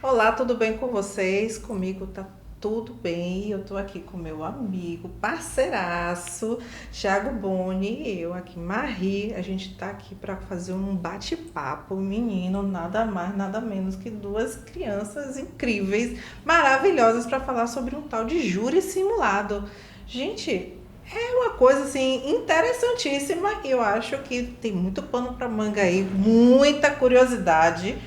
Olá, tudo bem com vocês? Comigo tá tudo bem. Eu tô aqui com meu amigo, parceiraço, Thiago Boni, e eu aqui, Marie. A gente tá aqui para fazer um bate-papo, menino, nada mais, nada menos que duas crianças incríveis, maravilhosas para falar sobre um tal de júri simulado. Gente, é uma coisa assim interessantíssima. Eu acho que tem muito pano para manga aí, muita curiosidade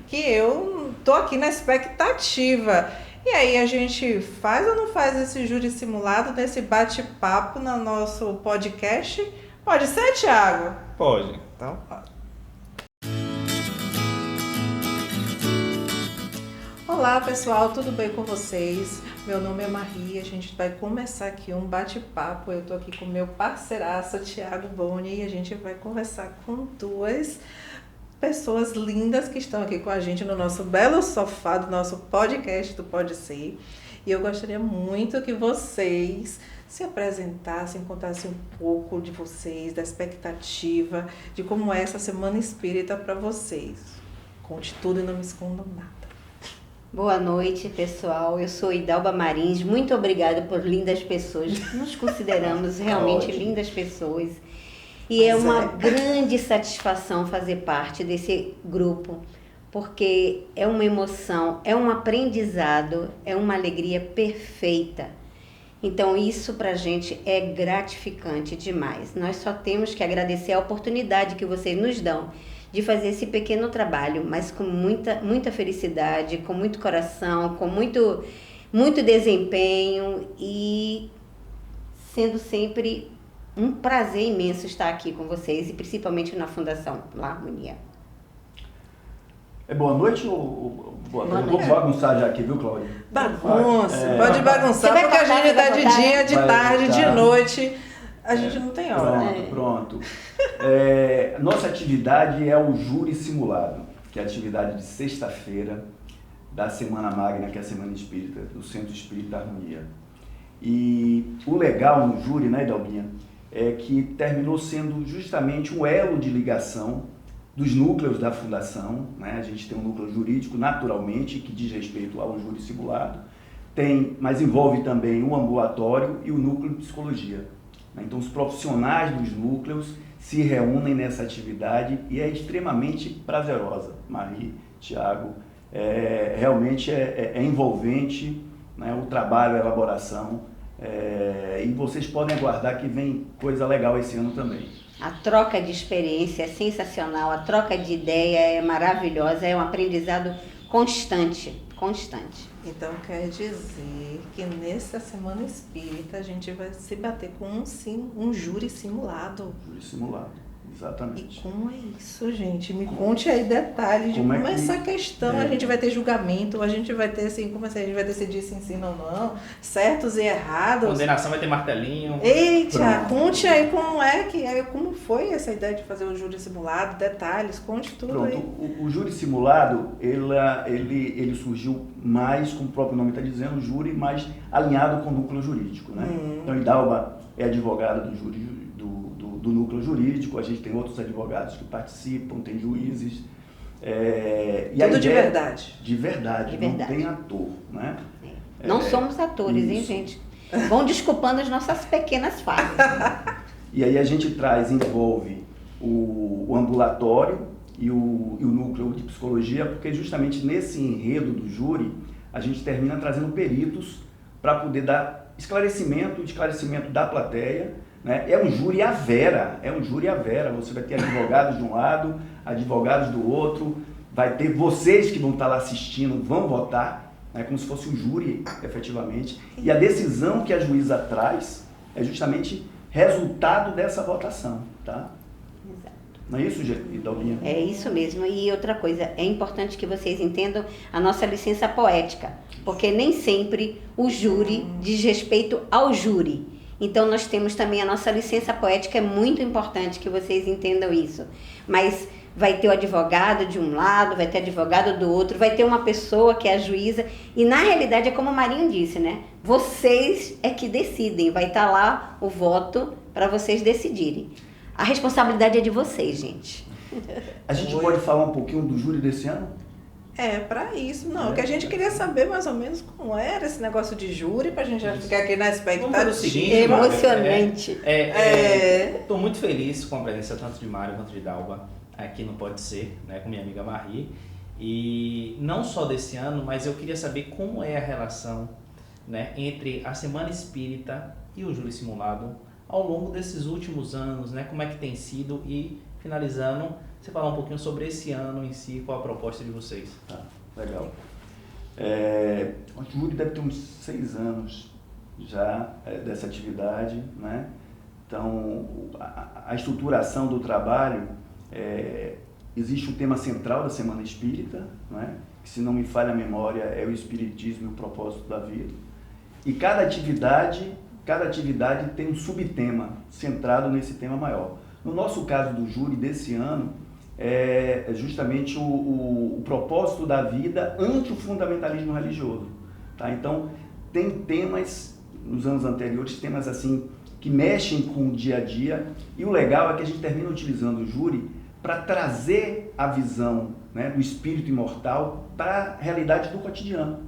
que eu tô aqui na expectativa. E aí, a gente faz ou não faz esse júri simulado nesse bate-papo no nosso podcast? Pode ser, Thiago? Pode. Então, pode. Olá, pessoal, tudo bem com vocês? Meu nome é Maria, a gente vai começar aqui um bate-papo. Eu tô aqui com meu parceiraço, Thiago Boni, e a gente vai conversar com duas pessoas lindas que estão aqui com a gente no nosso belo sofá do nosso podcast do Pode Ser. E eu gostaria muito que vocês se apresentassem, contassem um pouco de vocês, da expectativa, de como é essa Semana Espírita para vocês. Conte tudo e não me escondam nada. Boa noite, pessoal. Eu sou Idalba Marins. Muito obrigada por lindas pessoas. Nos consideramos realmente lindas pessoas. E é uma grande satisfação fazer parte desse grupo, porque é uma emoção, é um aprendizado, é uma alegria perfeita. Então isso pra gente é gratificante demais. Nós só temos que agradecer a oportunidade que vocês nos dão de fazer esse pequeno trabalho, mas com muita felicidade, com muito coração, com muito desempenho e sendo sempre um prazer imenso estar aqui com vocês e principalmente na Fundação La Harmonia. Boa noite ou boa tarde? Vou bagunçar já aqui, viu, Cláudia? Bagunça, pode bagunçar, porque a gente dá de dia, de tarde, de noite, a gente não tem hora. Pronto. Nossa atividade é o júri simulado, que é a atividade de sexta-feira da Semana Magna, que é a Semana Espírita, do Centro Espírita da Harmonia. E o legal no júri, né, Idalbinha, é que terminou sendo justamente um elo de ligação dos núcleos da Fundação, né? A gente tem um núcleo jurídico, naturalmente, que diz respeito ao júri simulado, mas envolve também o ambulatório e o núcleo de psicologia, né? Então, os profissionais dos núcleos se reúnem nessa atividade e é extremamente prazerosa. Marie, Thiago, realmente é envolvente, né? O trabalho, a elaboração, e vocês podem aguardar que vem coisa legal esse ano também. A troca de experiência é sensacional, a troca de ideia é maravilhosa, é um aprendizado constante. Então quer dizer que nessa Semana Espírita a gente vai se bater com um júri simulado. Júri simulado, exatamente. E como é isso, gente? Me conte aí detalhes de como é essa questão. A gente vai ter julgamento, a gente vai ter assim, como assim, a gente vai decidir se ensina ou não, certos e errados. Condenação vai ter martelinho. Eita, conte aí como foi essa ideia de fazer o júri simulado, detalhes, conte tudo aí. O júri simulado, ele surgiu mais, como o próprio nome está dizendo, júri mais alinhado com o núcleo jurídico, né? Então, Idalba é advogada do júri do núcleo jurídico, a gente tem outros advogados que participam, tem juízes. Tudo de verdade. De verdade, não tem ator, né? Não somos atores, isso. Hein, gente? Vão desculpando as nossas pequenas falhas. E aí a gente envolve o ambulatório e o núcleo de psicologia, porque justamente nesse enredo do júri, a gente termina trazendo peritos para poder dar esclarecimento da plateia, né? É um júri à vera, você vai ter advogados de um lado, advogados do outro, vai ter vocês que vão estar lá assistindo, vão votar, né? Como se fosse um júri, efetivamente, e a decisão que a juíza traz é justamente resultado dessa votação, tá? Exato. Não é isso, Idalbinha? É isso mesmo, e outra coisa, é importante que vocês entendam a nossa licença poética, porque nem sempre o júri diz respeito ao júri. Então nós temos também a nossa licença poética, é muito importante que vocês entendam isso. Mas vai ter o advogado de um lado, vai ter advogado do outro, vai ter uma pessoa que é a juíza. E na realidade é como o Marinho disse, né? Vocês é que decidem, vai estar lá o voto para vocês decidirem. A responsabilidade é de vocês, gente. A gente pode falar um pouquinho do júri desse ano? É, para isso. Não, que a gente queria saber mais ou menos como era esse negócio de júri, pra gente já ficar aqui na expectativa. Vamos fazer o seguinte, Emocionante. Estou muito feliz com a presença tanto de Mário quanto de Dalba aqui no Pode Ser, né, com minha amiga Marie. E não só desse ano, mas eu queria saber como é a relação, né, entre a Semana Espírita e o Júri Simulado ao longo desses últimos anos, né, como é que tem sido e, finalizando, você falar um pouquinho sobre esse ano em si, qual a proposta de vocês. Tá, legal. O Júri deve ter uns 6 anos já dessa atividade, né? Então, a estruturação do trabalho, existe um tema central da Semana Espírita, né? Que, se não me falha a memória, é o Espiritismo e o propósito da vida. E cada atividade tem um subtema centrado nesse tema maior. No nosso caso do Júri desse ano, é justamente o propósito da vida ante o fundamentalismo religioso. Tá? Então, tem temas, nos anos anteriores, temas assim, que mexem com o dia a dia, e o legal é que a gente termina utilizando o Júri para trazer a visão, né, do espírito imortal para a realidade do cotidiano,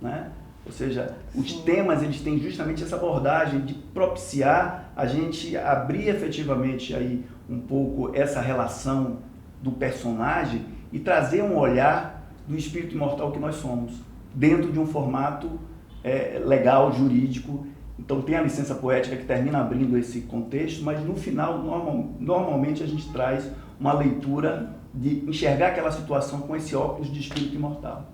né? Ou seja, os temas, eles têm justamente essa abordagem de propiciar a gente abrir efetivamente aí um pouco essa relação do personagem e trazer um olhar do espírito imortal que nós somos, dentro de um formato legal, jurídico. Então tem a licença poética que termina abrindo esse contexto, mas no final, normalmente a gente traz uma leitura de enxergar aquela situação com esse óculos de espírito imortal.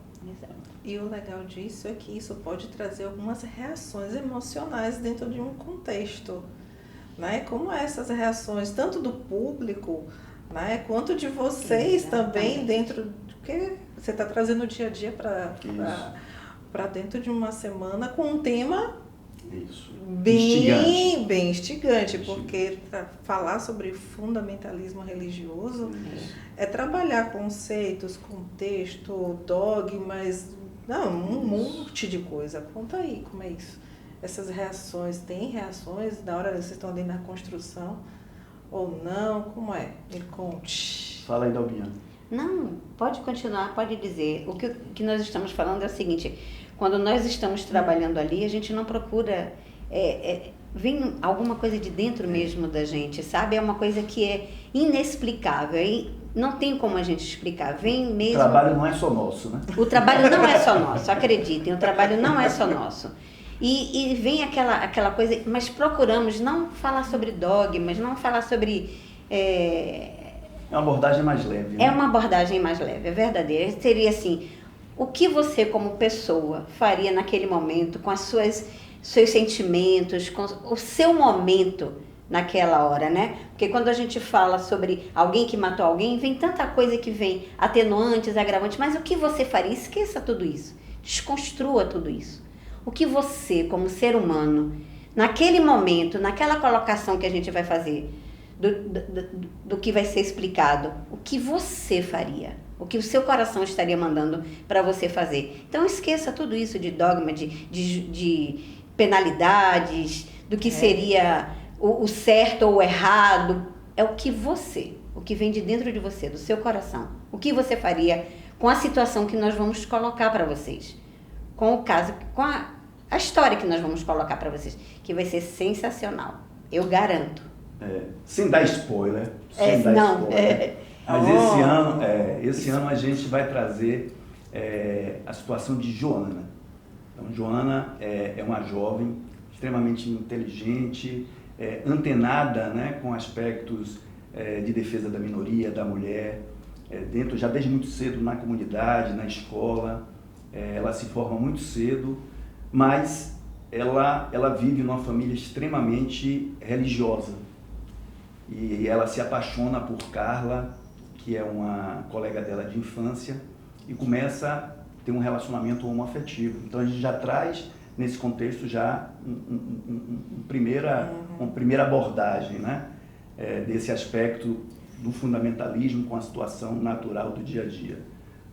E o legal disso é que isso pode trazer algumas reações emocionais dentro de um contexto, né? Como essas reações, tanto do público, né, quanto de vocês também, dentro do que você está trazendo o dia a dia para dentro de uma semana com um tema bem instigante, porque falar sobre fundamentalismo religioso é trabalhar conceitos, contexto, dogmas, um monte de coisa. Conta aí como é isso. Essas reações, tem reações na hora que vocês estão ali na construção ou não? Como é? Me conte. Fala aí, Dalbinha. Não, pode continuar, pode dizer. O que nós estamos falando é o seguinte: quando nós estamos trabalhando ali, a gente não procura... vem alguma coisa de dentro mesmo da gente, sabe? É uma coisa que é inexplicável. E não tem como a gente explicar. Vem mesmo... O trabalho não é só nosso, né? O trabalho não é só nosso, acreditem. O trabalho não é só nosso. E vem aquela coisa... Mas procuramos não falar sobre dogmas, não falar sobre... É uma abordagem mais leve, né? É uma abordagem mais leve, é verdadeira. Seria assim, o que você como pessoa faria naquele momento com seus sentimentos, com o seu momento naquela hora, né? Porque quando a gente fala sobre alguém que matou alguém, vem tanta coisa que vem, atenuantes, agravantes, mas o que você faria? Esqueça tudo isso, desconstrua tudo isso. O que você, como ser humano, naquele momento, naquela colocação que a gente vai fazer, do que vai ser explicado, o que você faria, o que o seu coração estaria mandando para você fazer. Então esqueça tudo isso de dogma, de penalidades, do que seria o certo ou o errado. É o que vem de dentro de você, do seu coração. O que você faria com a situação que nós vamos colocar para vocês, com o caso, com a história que nós vamos colocar para vocês, que vai ser sensacional, eu garanto. Sem dar spoiler. Mas esse ano a gente vai trazer a situação de Joana. Então, Joana é uma jovem extremamente inteligente, antenada, né, com aspectos de defesa da minoria, da mulher, já desde muito cedo na comunidade, na escola. Ela se forma muito cedo, mas ela vive numa família extremamente religiosa. E ela se apaixona por Carla, que é uma colega dela de infância, e começa a ter um relacionamento homoafetivo. Então a gente já traz, nesse contexto, já uma primeira abordagem, né? Desse aspecto do fundamentalismo com a situação natural do dia a dia.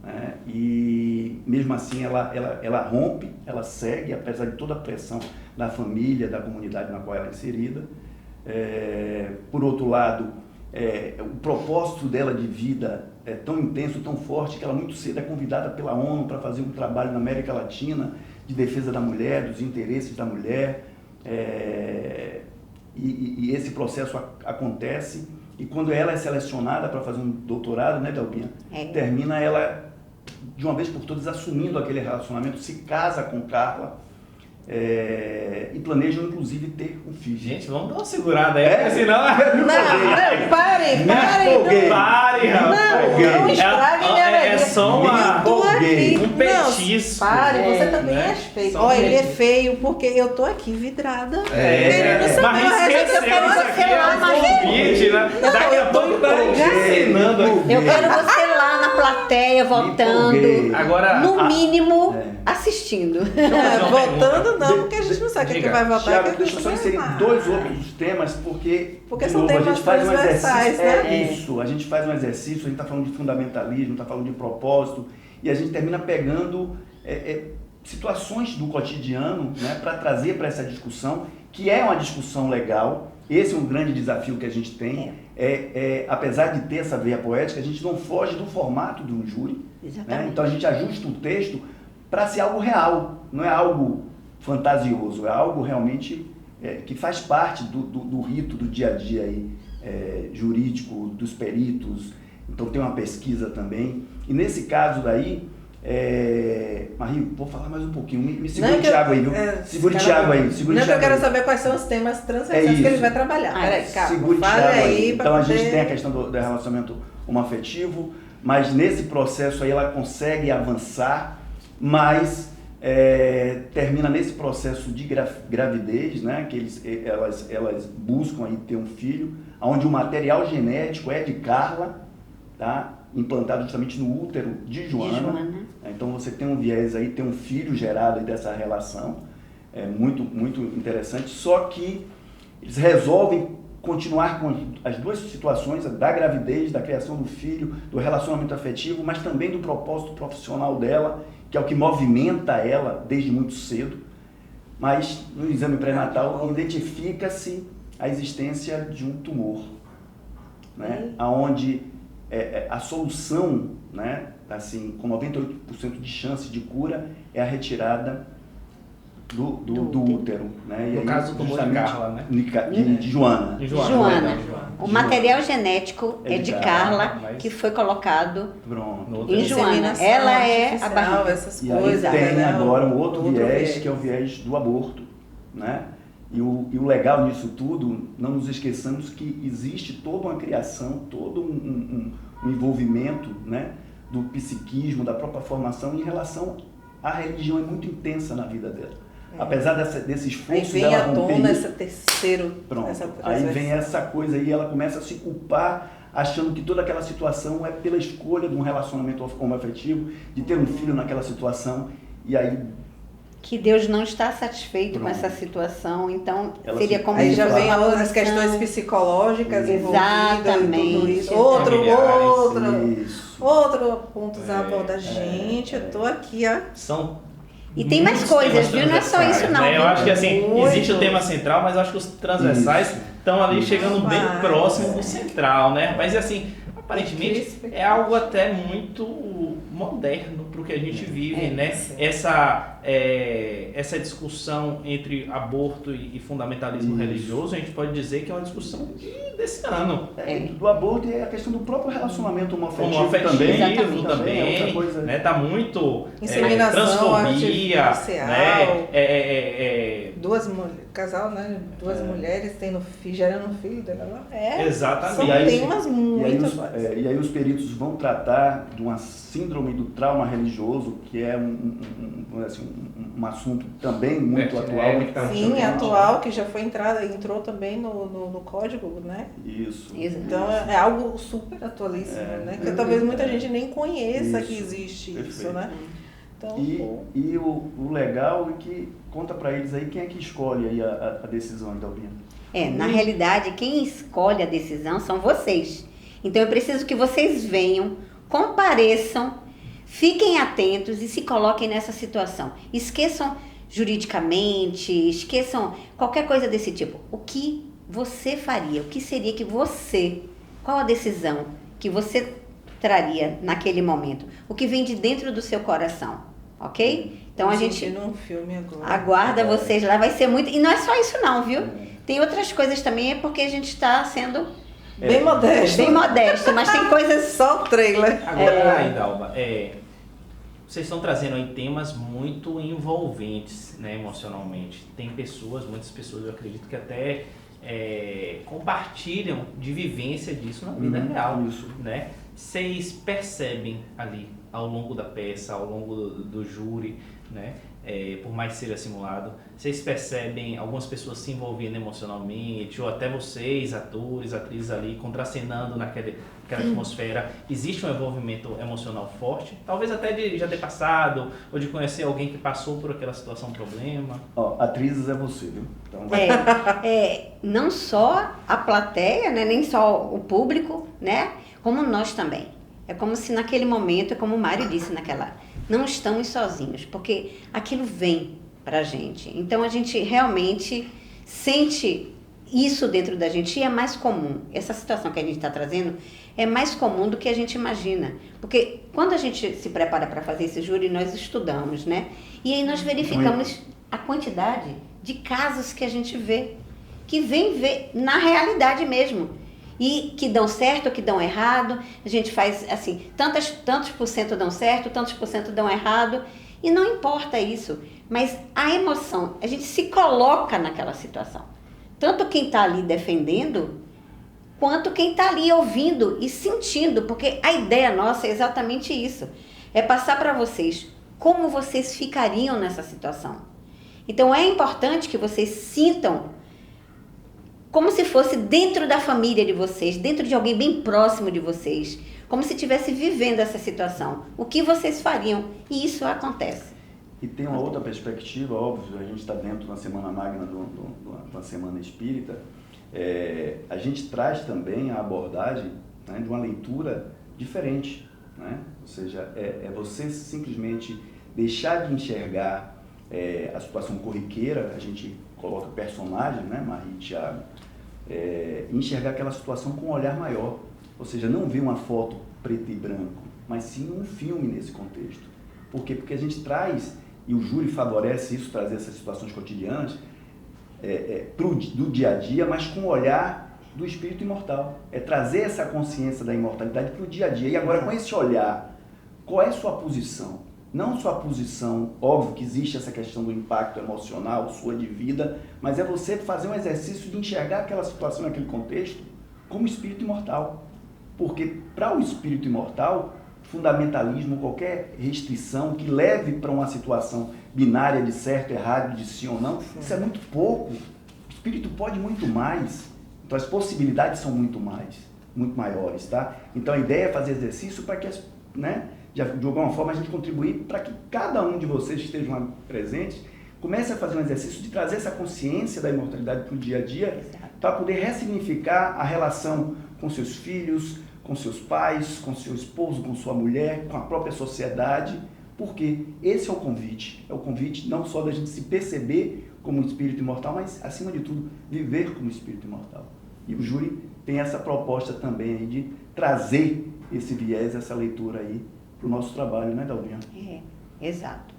Né? E mesmo assim ela rompe, ela segue, apesar de toda a pressão da família, da comunidade na qual ela é inserida. Por outro lado, o propósito dela de vida é tão intenso, tão forte, que ela muito cedo é convidada pela ONU para fazer um trabalho na América Latina de defesa da mulher, dos interesses da mulher. E esse processo acontece, e quando ela é selecionada para fazer um doutorado, né, Dalbinha? Termina ela, de uma vez por todas, assumindo aquele relacionamento, se casa com Carla, e planejam, inclusive, ter um filho. Gente, vamos dar uma segurada aí, porque senão... Não, parem. Pare, Não estrague minha alegria. É só um petisco. Pare, você também é feio. Olha, ele é feio porque eu tô aqui vidrada. Querendo saber Mas o resto. esqueceu, isso aqui é um convite, né? Daqui a pouco tá ensinando aqui. Eu quero você lá na plateia, votando. Agora, no mínimo, assistindo. Votando não, porque a gente não sabe o que vai votar. Thiago, deixa eu só inserir 2 outros temas, porque são novo, temas a gente faz um transversais, exercício. Isso, a gente faz um exercício, a gente está falando de fundamentalismo, está falando de propósito, e a gente termina pegando situações do cotidiano, né, para trazer para essa discussão, que é uma discussão legal. Esse é um grande desafio que a gente tem. Apesar de ter essa veia poética, a gente não foge do formato de um júri. Né? Então a gente ajusta o texto para ser algo real, não é algo fantasioso, é algo realmente que faz parte do rito do dia a dia aí, jurídico, dos peritos. Então tem uma pesquisa também. E nesse caso daí, Marie, vou falar mais um pouquinho. Me segura o Thiago aí, viu? Segura o Thiago aí. Não, que eu quero saber quais são os temas transversais que ele vai trabalhar. Peraí, calma. Segura o Thiago aí. Então a gente tem a questão do relacionamento homoafetivo, mas nesse processo aí ela consegue avançar, mas termina nesse processo de gravidez, né, que elas buscam aí ter um filho, onde o material genético é de Carla, tá, implantado justamente no útero de Joana. Então você tem um viés aí, tem um filho gerado aí dessa relação, muito, muito interessante, só que eles resolvem continuar com as 2 situações, da gravidez, da criação do filho, do relacionamento afetivo, mas também do propósito profissional dela, que é o que movimenta ela desde muito cedo. Mas no exame pré-natal identifica-se a existência de um tumor, né? Onde a solução, né, assim, com 98% de chance de cura, é a retirada do útero, né? No caso do tumor de Carla, né? De Joana. O material genético é de Carla, que foi colocado em Joana. Ela é a barriga. Essas e coisas, aí tem né? agora um outro viés, que é o viés do aborto, né? E o legal nisso tudo, não nos esqueçamos que existe toda uma criação, todo um envolvimento, né, do psiquismo, da própria formação em relação à religião, é muito intensa na vida dela. Apesar desse esforço dela romper... Aí vem à tona esse terceiro... Aí vem essa coisa aí, ela começa a se culpar, achando que toda aquela situação é pela escolha de um relacionamento homoafetivo, de ter um filho naquela situação, e aí... Que Deus não está satisfeito com essa situação, então seria como... Aí já vem as questões psicológicas envolvidas e tudo isso. Outro ponto a abordar. Gente, eu tô aqui, ó... E tem mais coisas, viu? Não é só isso não. Né? Eu acho que assim, existe o tema central, mas eu acho que os transversais estão ali chegando bem próximo do central, né? Mas assim, aparentemente é algo até muito moderno para o que a gente vive, né? Essa discussão entre aborto e fundamentalismo religioso, a gente pode dizer que é uma discussão desse ano. Do aborto e a questão do próprio relacionamento homoafetivo também, outra coisa, né? Tá muito transfobia, né? Casal, né? Duas mulheres tendo filho, gerando um filho. Exatamente. Tem umas muitas. E aí os peritos vão tratar de uma síndrome do trauma religioso, que é um assunto também muito atual. Sim, atual, que já entrou também no código, né? Isso. Então é algo super atualíssimo, né? Que talvez muita gente nem conheça que existe isso, né? Então, e o legal é que conta para eles aí quem é que escolhe aí a decisão, Dalbinha. Na realidade, quem escolhe a decisão são vocês. Então eu preciso que vocês venham, compareçam, fiquem atentos e se coloquem nessa situação. Esqueçam juridicamente, esqueçam qualquer coisa desse tipo. O que você faria? O que seria que você Qual a decisão que você traria naquele momento? O que vem de dentro do seu coração, ok? Então a gente num filme agora. aguarda vocês lá, vai ser muito... E não é só isso não, viu? Tem outras coisas também, é porque a gente está sendo Bem modesto. bem modesto, mas tem coisas... Só o trailer. Agora, Idalba, vocês estão trazendo aí temas muito envolventes, né, emocionalmente. Tem pessoas, muitas pessoas, eu acredito que até compartilham de vivência disso na vida real, isso. né? Vocês percebem ali, ao longo da peça, ao longo do júri, né? Por mais que seja simulado, vocês percebem algumas pessoas se envolvendo emocionalmente, ou até vocês, atores, atrizes ali, contracenando naquela atmosfera. Existe um envolvimento emocional forte, talvez até de já ter passado, ou de conhecer alguém que passou por aquela situação, problema. Atrizes é você, viu? Então, não só a plateia, né, nem só o público, né, como nós também. É como se naquele momento, como o Mário disse não estamos sozinhos, porque aquilo vem pra gente. Então a gente realmente sente isso dentro da gente e é mais comum. Essa situação que a gente está trazendo é mais comum do que a gente imagina. Porque quando a gente se prepara para fazer esse júri, nós estudamos, né? E aí nós verificamos a quantidade de casos que a gente vê, que vem ver na realidade mesmo. E que dão certo, que dão errado, a gente faz assim, tantos por cento dão certo, tantos por cento dão errado, e não importa isso, mas a emoção, a gente se coloca naquela situação. Tanto quem está ali defendendo, quanto quem está ali ouvindo e sentindo, porque a ideia nossa é exatamente isso, é passar para vocês como vocês ficariam nessa situação. Então é importante que vocês sintam como se fosse dentro da família de vocês, dentro de alguém bem próximo de vocês, como se estivesse vivendo essa situação. O que vocês fariam? E isso acontece. E tem uma outra perspectiva, óbvio, a gente está dentro da Semana Magna, da Semana Espírita, a gente traz também a abordagem, né, de uma leitura diferente, né? Ou seja, você simplesmente deixar de enxergar a situação corriqueira, a gente coloca personagem, né, Marie e Thiago, enxergar aquela situação com um olhar maior, ou seja, não ver uma foto preto e branco, mas sim um filme nesse contexto. Por quê? Porque a gente traz, e o júri favorece isso, trazer essas situações cotidianas do dia a dia, mas com o olhar do espírito imortal. É trazer essa consciência da imortalidade para o dia a dia. E agora, com esse olhar, qual é a sua posição? Não sua posição, óbvio que existe essa questão do impacto emocional, sua de vida, mas é você fazer um exercício de enxergar aquela situação, aquele contexto, como espírito imortal. Porque para o espírito imortal, fundamentalismo, qualquer restrição que leve para uma situação binária de certo, errado, de sim ou não, isso é muito pouco. O espírito pode muito mais. Então as possibilidades são muito maiores, tá? Então a ideia é fazer exercício para que de alguma forma a gente contribuir para que cada um de vocês que estejam presentes comece a fazer um exercício de trazer essa consciência da imortalidade para o dia a dia, para poder ressignificar a relação com seus filhos, com seus pais, com seu esposo, com sua mulher, com a própria sociedade, porque esse é o convite não só da gente se perceber como um espírito imortal, mas acima de tudo viver como espírito imortal. E o júri tem essa proposta também aí de trazer esse viés, essa leitura aí para o nosso trabalho, né, Dalvinha? Exato.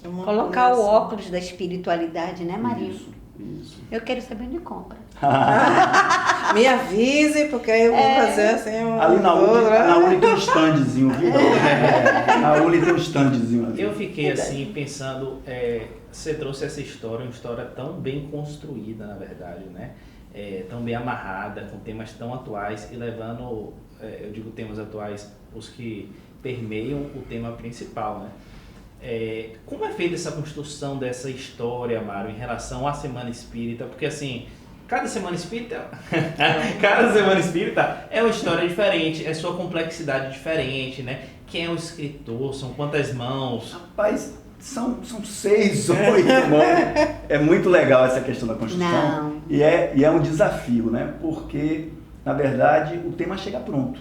Colocar o óculos da espiritualidade, né, Marinho? Isso. Eu quero saber onde compra. Me avise, porque aí eu vou fazer assim ali na Uli tem um standzinho, viu? Na Uli tem um standzinho ali. Eu fiquei assim pensando, você trouxe essa história, uma história tão bem construída, na verdade, né? Tão bem amarrada, com temas tão atuais e levando, eu digo temas atuais, os que permeiam o tema principal, né? Como é feita essa construção dessa história, Mário, em relação à Semana Espírita? Porque assim, cada Semana Espírita é uma história diferente, é sua complexidade diferente, né? Quem é o escritor, são quantas mãos? Rapaz, são 6, 8 mãos. É muito legal essa questão da construção. E é um desafio, né? Porque, na verdade, o tema chega pronto,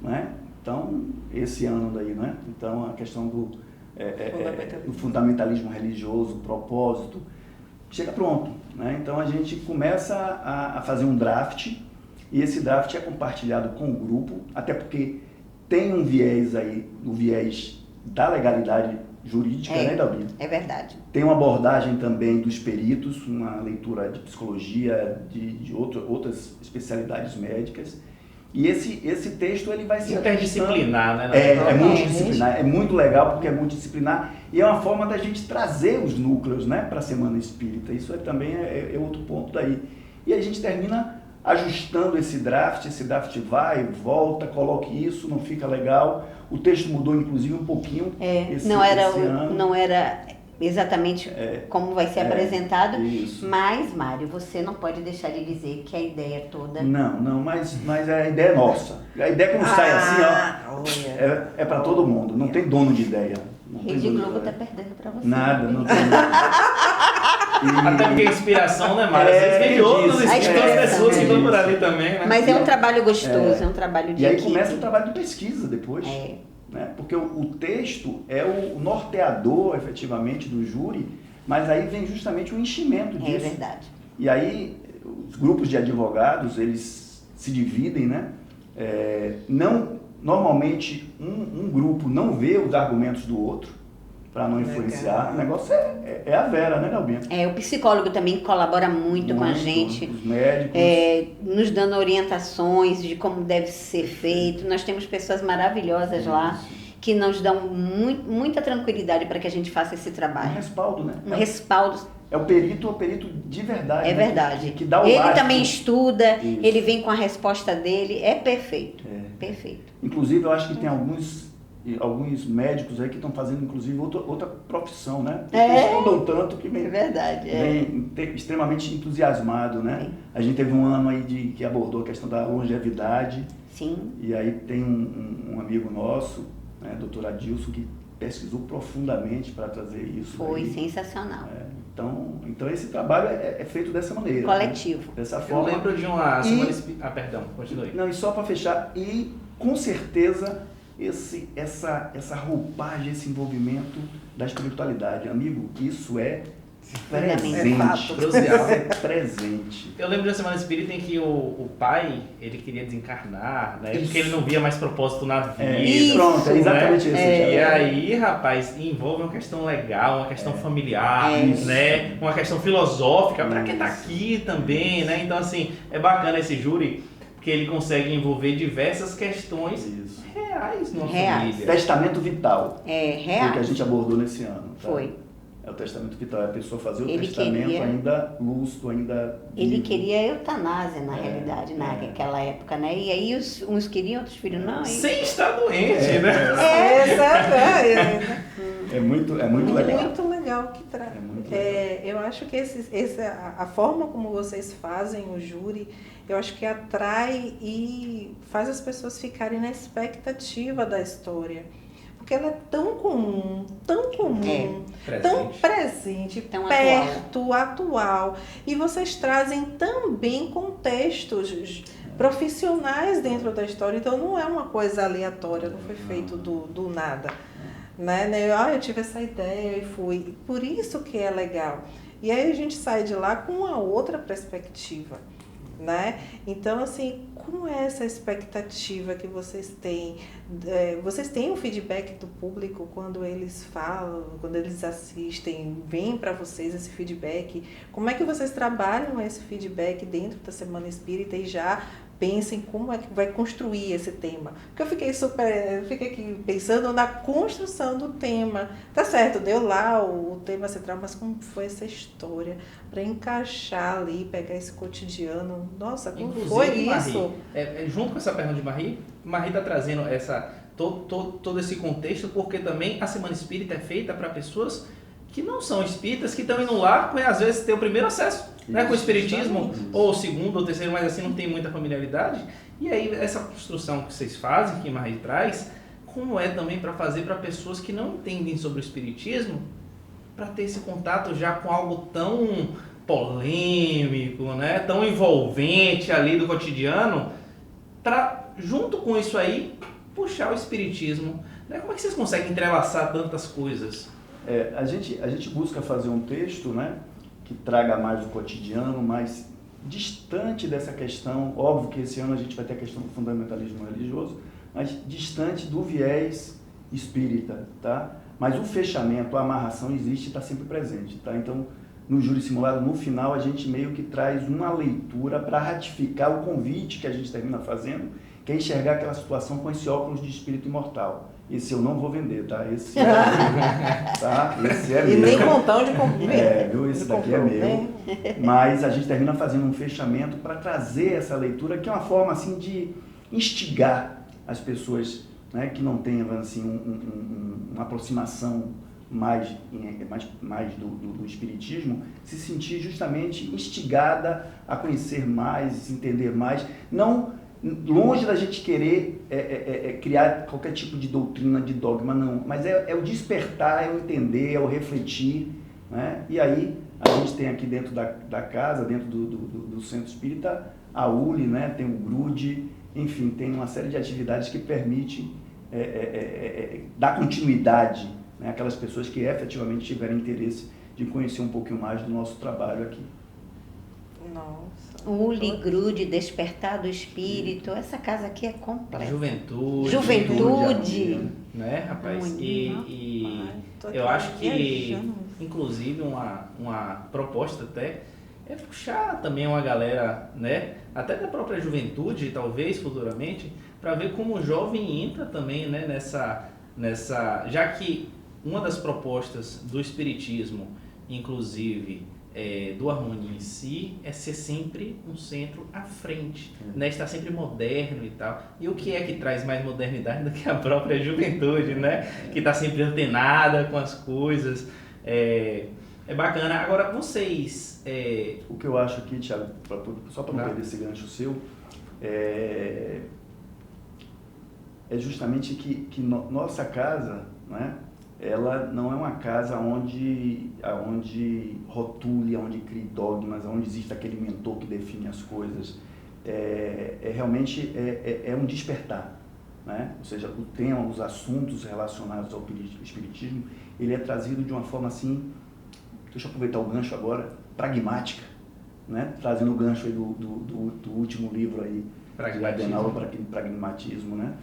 né? Então, esse ano daí, né? Então, a questão do fundamentalismo religioso, o propósito, chega pronto, né? Então a gente começa a fazer um draft, E esse draft é compartilhado com o grupo, até porque tem um viés aí, o viés da legalidade jurídica, né, Dalbinha? É verdade. Tem uma abordagem também dos peritos, uma leitura de psicologia, de outras especialidades médicas. E esse texto ele vai ser interdisciplinar, né? É multidisciplinar, é muito legal porque é multidisciplinar e é uma forma da gente trazer os núcleos, né, para a Semana Espírita. Isso também é outro ponto daí. E a gente termina ajustando esse draft vai, volta, coloque isso, não fica legal. O texto mudou inclusive um pouquinho esse ano. Não era exatamente como vai ser apresentado, isso. Mas, Mário, você não pode deixar de dizer que a ideia toda... Não, mas a ideia é nossa. A ideia quando sai assim, ó, é para todo mundo, não tem dono de ideia. Rede Globo tá perdendo para você. Nada, não tem. Até porque a inspiração, né, Mário? Às vezes vem de outras pessoas que estão por ali também, né? Mas é um trabalho gostoso, é um trabalho de equipe. E aí começa o trabalho de pesquisa depois. Né? Porque o texto é o norteador, efetivamente, do júri, mas aí vem justamente o enchimento disso. É verdade. E aí os grupos de advogados, eles se dividem, né? Normalmente um grupo não vê os argumentos do outro, para não influenciar. O negócio é a Vera, né, Dalbinha? O psicólogo também colabora muito com a gente. Os médicos. Nos dando orientações de como deve ser feito. Nós temos pessoas maravilhosas lá que nos dão muita tranquilidade para que a gente faça esse trabalho. Um respaldo, né? Respaldo. É o perito de verdade. É verdade. Que dá o ele lastro. também estuda, Isso. ele vem com a resposta dele, é perfeito. Perfeito. Inclusive, eu acho que tem alguns médicos aí que estão fazendo, inclusive, outra profissão, né? Eles estudam tanto que vem extremamente entusiasmado, né? A gente teve um ano aí que abordou a questão da longevidade. Sim. E aí tem um amigo nosso, né, Dr. Adilson, que pesquisou profundamente para trazer isso. Foi sensacional. Então esse trabalho é feito dessa maneira. Coletivo. Né? Dessa forma. Eu lembro de uma semana... perdão, continue. Não, e só para fechar, e com certeza essa roupagem, esse envolvimento da espiritualidade, amigo, isso é presente. Presente. Eu lembro da Semana Espírita em que o pai, ele queria desencarnar, né? Porque ele não via mais propósito na vida. Pronto, é exatamente isso. E aí, rapaz, envolve uma questão legal, uma questão familiar, né? Uma questão filosófica, para quem tá aqui também, né? Então, assim, é bacana esse júri, porque ele consegue envolver diversas questões reais na família. Testamento vital. Real. Foi o que a gente abordou nesse ano. Tá? Foi. É o testamento vital, é a pessoa fazer o testamento ainda lúcido, ainda... Ele queria eutanásia, na realidade, naquela época, né? E aí uns queriam, outros filhos não. Sem estar doente, né? É muito legal. Muito legal que traz. Eu acho que a forma como vocês fazem o júri, eu acho que atrai e faz as pessoas ficarem na expectativa da história. Porque ela é tão comum, tão presente, tão perto, atual. E vocês trazem também contextos profissionais dentro da história. Então não é uma coisa aleatória, não foi feito do nada. Né? Eu tive essa ideia e fui. Por isso que é legal. E aí a gente sai de lá com uma outra perspectiva. Né? Então, assim, como é essa expectativa que vocês têm? Vocês têm um feedback do público quando eles falam, quando eles assistem, vem para vocês esse feedback? Como é que vocês trabalham esse feedback dentro da Semana Espírita e já pensem como é que vai construir esse tema? Porque eu fiquei aqui pensando na construção do tema. Tá certo, deu lá o tema central, mas como foi essa história para encaixar ali, pegar esse cotidiano? Nossa, como inclusive, foi isso? Marie, junto com essa pergunta de Marie está trazendo todo esse contexto, porque também a Semana Espírita é feita para pessoas que não são espíritas, que estão indo lá, às vezes ter o primeiro acesso, né, com o espiritismo, ou o segundo, ou terceiro, mas assim não tem muita familiaridade. E aí essa construção que vocês fazem, que Marie traz, como é também para fazer para pessoas que não entendem sobre o espiritismo, para ter esse contato já com algo tão polêmico, né, tão envolvente ali do cotidiano, para, junto com isso aí, puxar o espiritismo. Né? Como é que vocês conseguem entrelaçar tantas coisas? A gente busca fazer um texto, né, que traga mais o cotidiano, mas distante dessa questão. Óbvio que esse ano a gente vai ter a questão do fundamentalismo religioso, mas distante do viés espírita, tá? Mas o fechamento, a amarração existe e está sempre presente, tá? Então, no Júri Simulado, no final, a gente meio que traz uma leitura para ratificar o convite que a gente termina fazendo, que é enxergar aquela situação com esse óculos de espírito imortal. Esse eu não vou vender, tá? Esse é meu, tá? Esse é meu. E nem contão de comprar. Viu? Esse daqui é meu. Mas a gente termina fazendo um fechamento para trazer essa leitura, que é uma forma, assim, de instigar as pessoas, né, que não tenham, assim, uma aproximação mais do espiritismo, se sentir justamente instigada a conhecer mais, se entender mais, não longe da gente querer criar qualquer tipo de doutrina, de dogma, não, mas é o despertar, é o entender, é o refletir, né? E aí a gente tem aqui dentro da casa, dentro do Centro Espírita, a ULI, né? Tem o GRUDE, enfim, tem uma série de atividades que permitem dar continuidade, né, aquelas pessoas que efetivamente tiverem interesse de conhecer um pouquinho mais do nosso trabalho aqui. Nossa. ULI, GRUDE, Despertar do Espírito, essa casa aqui é completa. Juventude. Né, rapaz? Ai, eu acho que, viajando. inclusive, uma proposta até é puxar também uma galera, né, até da própria juventude, talvez, futuramente, para ver como o jovem entra também, né, nessa... Já que uma das propostas do Espiritismo, inclusive do Harmonia em si, é ser sempre um centro à frente, né? Estar sempre moderno e tal. E o que é que traz mais modernidade do que a própria juventude, né? Que está sempre antenada com as coisas. É bacana. Agora, vocês... O que eu acho aqui, Thiago, só para não perder esse gancho seu, é justamente que nossa casa, né? Ela não é uma casa onde rotule, onde crie dogmas, onde existe aquele mentor que define as coisas. Realmente um despertar, né? Ou seja, o tema, os assuntos relacionados ao espiritismo, ele é trazido de uma forma assim, deixa eu aproveitar o gancho agora, pragmática, né? Trazendo o gancho aí do último livro aí, Pragmatismo, né?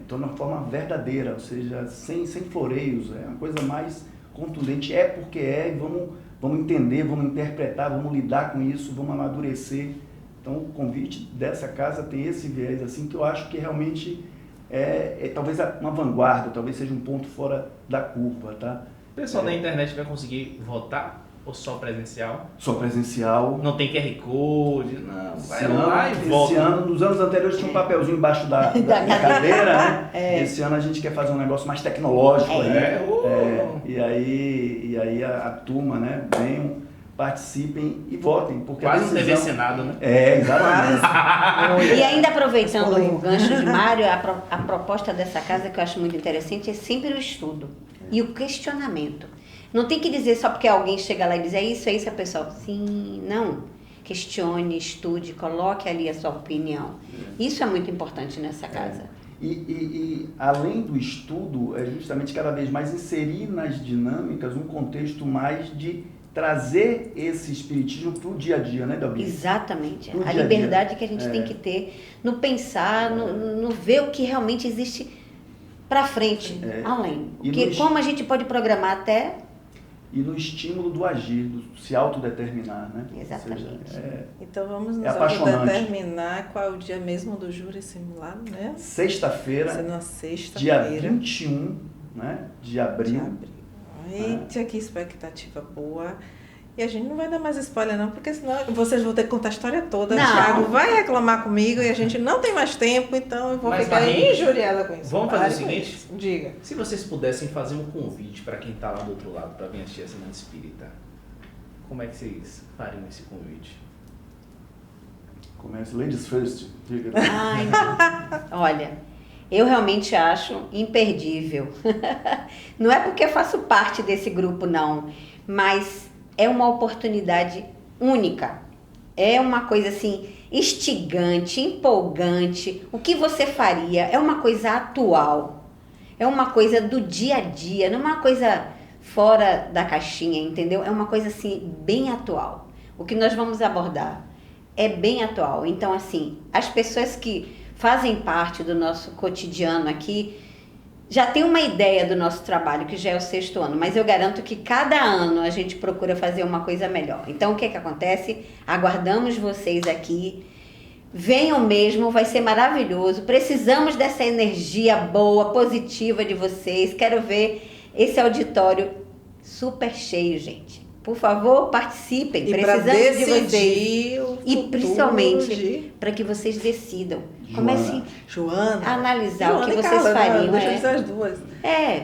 Então, de uma forma verdadeira, ou seja, sem floreios, é uma coisa mais contundente, porque e vamos entender, vamos interpretar, vamos lidar com isso, vamos amadurecer. Então, o convite dessa casa tem esse viés, assim, que eu acho que realmente talvez uma vanguarda, talvez seja um ponto fora da curva, tá? O pessoal da internet vai conseguir votar? Ou só presencial? Só presencial. Não tem QR Code, não. Vai lá e volta. Esse ano, nos anos anteriores, tinha um papelzinho embaixo da cadeira, né? Esse ano a gente quer fazer um negócio mais tecnológico aí. E aí a turma, né? Venham, participem e votem. Porque quase um TV Senado, né? Exatamente. E ainda aproveitando o gancho de Mário, a proposta dessa casa que eu acho muito interessante é sempre o estudo e o questionamento. Não tem que dizer só porque alguém chega lá e diz, é isso, a pessoa, sim, não. Questione, estude, coloque ali a sua opinião. Isso é muito importante nessa casa. E além do estudo, é justamente cada vez mais inserir nas dinâmicas um contexto mais de trazer esse espiritismo para o dia a dia, né, Dalbi? Exatamente. A liberdade que a gente tem que ter no pensar, no ver o que realmente existe para frente, além. Porque como a gente pode programar até... E no estímulo do agir, do se autodeterminar, né? Exatamente. Ou seja, então vamos nos autodeterminar qual é o dia mesmo do júri simulado, né? Sexta-feira, dia 21, né, de abril. Eita, que expectativa boa. E a gente não vai dar mais spoiler não, porque senão vocês vão ter que contar a história toda. Não. O Thiago vai reclamar comigo e a gente não tem mais tempo, então eu vou ficar injuriada com isso. Vamos fazer o seguinte? Diga. Se vocês pudessem fazer um convite para quem está lá do outro lado para vir assistir a Semana Espírita, como é que vocês fariam esse convite? Começa, ladies first. Diga. Ai, olha, eu realmente acho imperdível. Não é porque eu faço parte desse grupo, não, mas... é uma oportunidade única, é uma coisa assim, instigante, empolgante, o que você faria, é uma coisa atual, é uma coisa do dia a dia, não é uma coisa fora da caixinha, entendeu? É uma coisa assim, bem atual. o que nós vamos abordar é bem atual. Então, assim, as pessoas que fazem parte do nosso cotidiano aqui já tem uma ideia do nosso trabalho, que já é o 6º ano, mas eu garanto que cada ano a gente procura fazer uma coisa melhor. Então, o que acontece? Aguardamos vocês aqui. Venham mesmo, vai ser maravilhoso. Precisamos dessa energia boa, positiva de vocês. Quero ver esse auditório super cheio, gente. Por favor, participem. Precisamos de vocês. E principalmente para que vocês decidam. Comecem a analisar o que vocês fariam. As duas.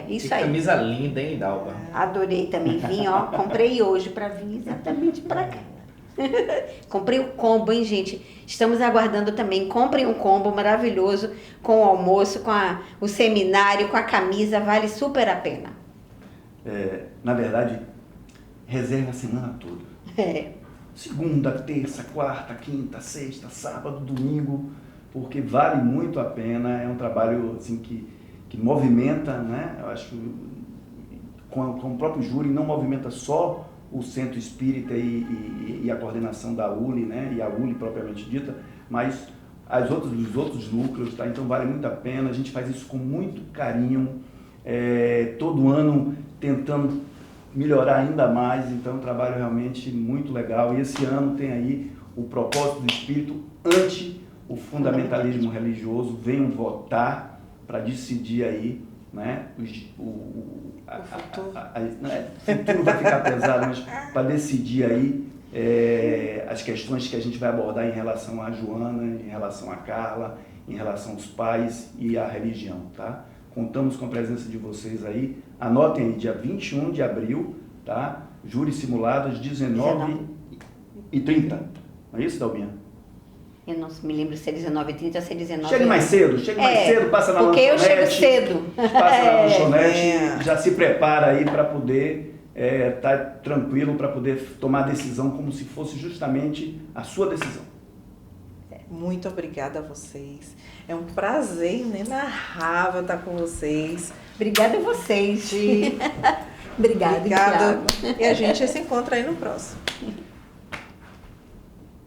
Isso que aí. Camisa linda, hein, Dalba? Adorei também. Vim, comprei hoje para vir exatamente para cá. Comprei o combo, hein, gente? Estamos aguardando também. Comprem um combo maravilhoso com o almoço, com o seminário, com a camisa. Vale super a pena. Na verdade, reserva a semana toda. Segunda, terça, quarta, quinta, sexta, sábado, domingo, porque vale muito a pena. É um trabalho assim, que movimenta, né? Eu acho que com o próprio júri não movimenta só o Centro Espírita e a coordenação da ULI, né? E a ULI propriamente dita, mas os outros núcleos, tá? Então vale muito a pena. A gente faz isso com muito carinho, todo ano tentando melhorar ainda mais. Então é um trabalho realmente muito legal. E esse ano tem aí o propósito do Espírito ante o fundamentalismo religioso. Venham votar para decidir aí, né? O futuro vai ficar pesado, mas para decidir aí as questões que a gente vai abordar em relação à Joana, em relação à Carla, em relação aos pais e à religião, tá? Contamos com a presença de vocês aí. Anotem aí, dia 21 de abril, tá? Júri simulado às 19h30. Não é isso, Dalbinha? Eu não me lembro se é 19h30 ou se é 19h. Chegue mais cedo, passa na porque lanchonete. Eu chego cedo. Passa na lanchonete, já se prepara aí para poder estar tranquilo, para poder tomar a decisão como se fosse justamente a sua decisão. Muito obrigada a vocês. É um prazer inenarrável estar com vocês. Obrigada a vocês. Obrigada. E a gente se encontra aí no próximo.